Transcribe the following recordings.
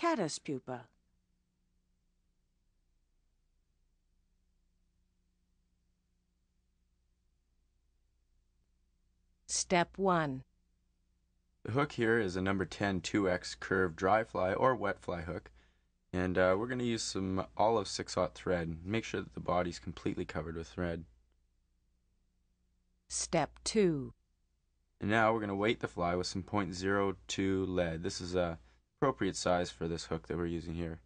caddis pupa. Step 1. The hook here is a number 10 2X curved dry fly or wet fly hook, and we're going to use some olive 6/0 thread. Make sure that the body's completely covered with thread. Step 2. And now we're going to weight the fly with some .02 lead. This is a appropriate size for this hook that we're using here.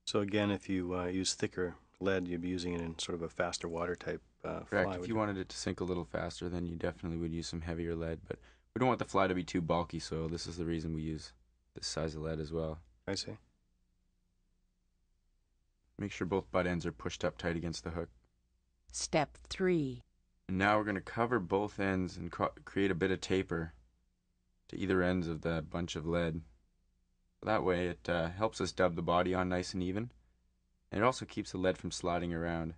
So again, if you use thicker lead, you'd be using it in sort of a faster water type Correct. fly. If you wanted it to sink a little faster, then you definitely would use some heavier lead, but we don't want the fly to be too bulky, so this is the reason we use this size of lead as well. I see. Make sure both butt ends are pushed up tight against the hook. Step 3. And now we're going to cover both ends and create a bit of taper to either ends of the bunch of lead. That way it helps us dub the body on nice and even, and it also keeps the lead from sliding around.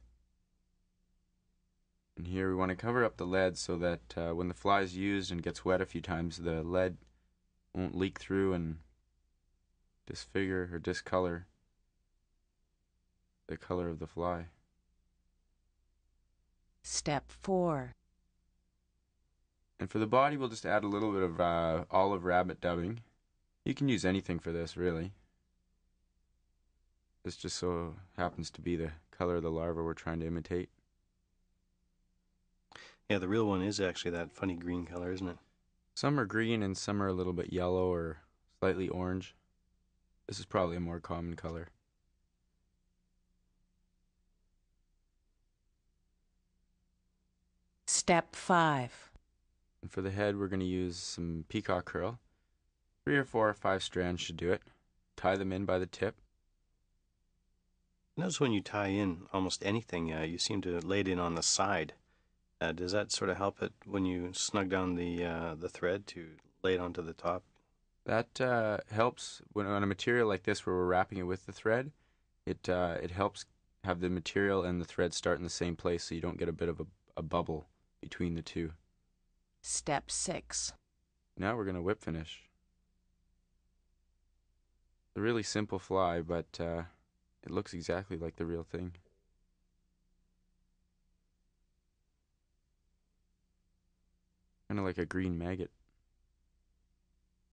And here we want to cover up the lead so that when the fly is used and gets wet a few times, the lead won't leak through and disfigure or discolor the color of the fly. Step 4. And for the body, we'll just add a little bit of olive rabbit dubbing. You can use anything for this, really. This just so happens to be the color of the larva we're trying to imitate. Yeah, the real one is actually that funny green color, isn't it? Some are green and some are a little bit yellow or slightly orange. This is probably a more common color. Step 5. And for the head, we're going to use some peacock curl. 3 or 4 or 5 strands should do it. Tie them in by the tip. Notice when you tie in almost anything, you seem to lay it in on the side. Does that sort of help it when you snug down the thread to lay it onto the top? That helps when on a material like this where we're wrapping it with the thread. It helps have the material and the thread start in the same place so you don't get a bit of a bubble between the two. Step 6. Now we're going to whip finish. A really simple fly, but it looks exactly like the real thing. Kind of like a green maggot.